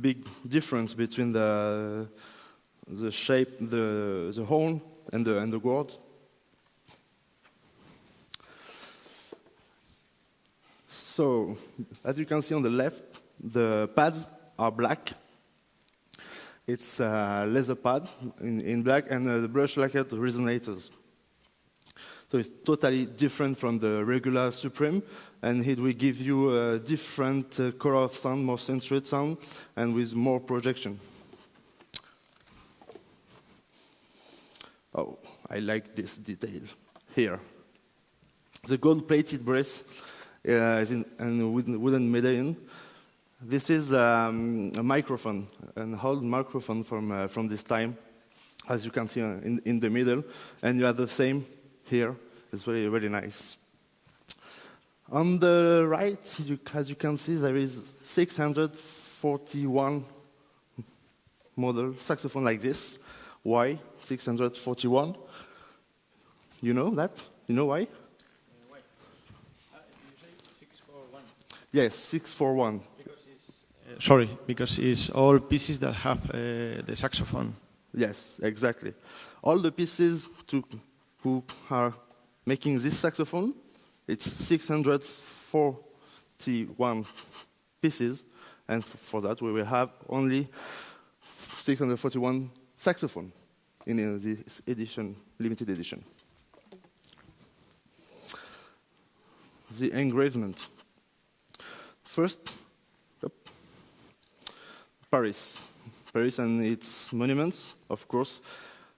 S2: big difference between the shape, the horn, and the gourd. So, as you can see on the left, the pads are black. It's a leather pad in black, and the brush lacquered resonators. So it's totally different from the regular Supreme, and it will give you a different color of sound, more centered sound, and with more projection. Oh, I like this detail here. The gold-plated brace and a wooden medallion. This is a microphone, an old microphone from this time, as you can see in the middle, and you have the same here. It's very, very nice. On the right, as you can see, there is 641 model saxophone like this. Why 641? You know that? You know why? Yes, 641.
S13: Because it's all pieces that have the saxophone.
S2: Yes, exactly. All the pieces who are making this saxophone, it's 641 pieces, and for that we will have only 641 saxophone in this edition, limited edition. The engravement. First, Paris and its monuments, of course.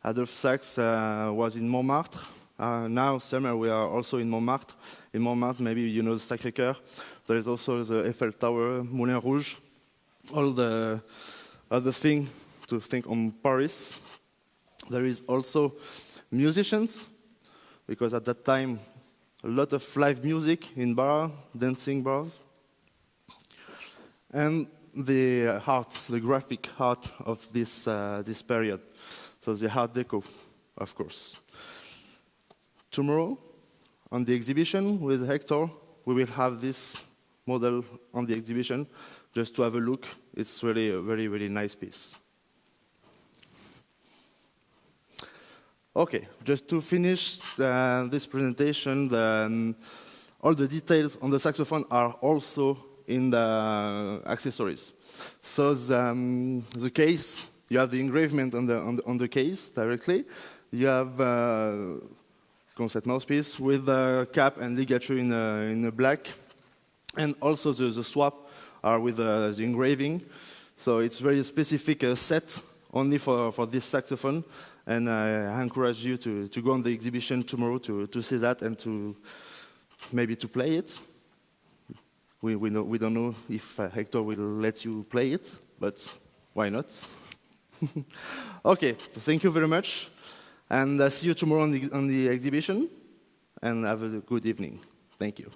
S2: Andorra Sax was in Montmartre. Now, summer, we are also in Montmartre. In Montmartre, maybe you know the Sacré-Cœur. There is also the Eiffel Tower, Moulin Rouge. All the other thing to think on Paris. There is also musicians, because at that time, a lot of live music in bars, dancing bars. And the art, the graphic art of this period. So the Art Deco, of course. Tomorrow, on the exhibition with Hector, we will have this model on the exhibition, just to have a look. It's really a very, very nice piece. Okay, just to finish this presentation, all the details on the saxophone are also in the accessories. So the case, you have the engravement on the case directly. You have concert mouthpiece with the cap and ligature in black, and also the swap are with the engraving. So it's very specific set only for this saxophone, and I encourage you to go on the exhibition tomorrow to see that and to maybe to play it. We don't know if Hector will let you play it, but why not? Okay, so thank you very much, and see you tomorrow on the exhibition, and have a good evening. Thank you.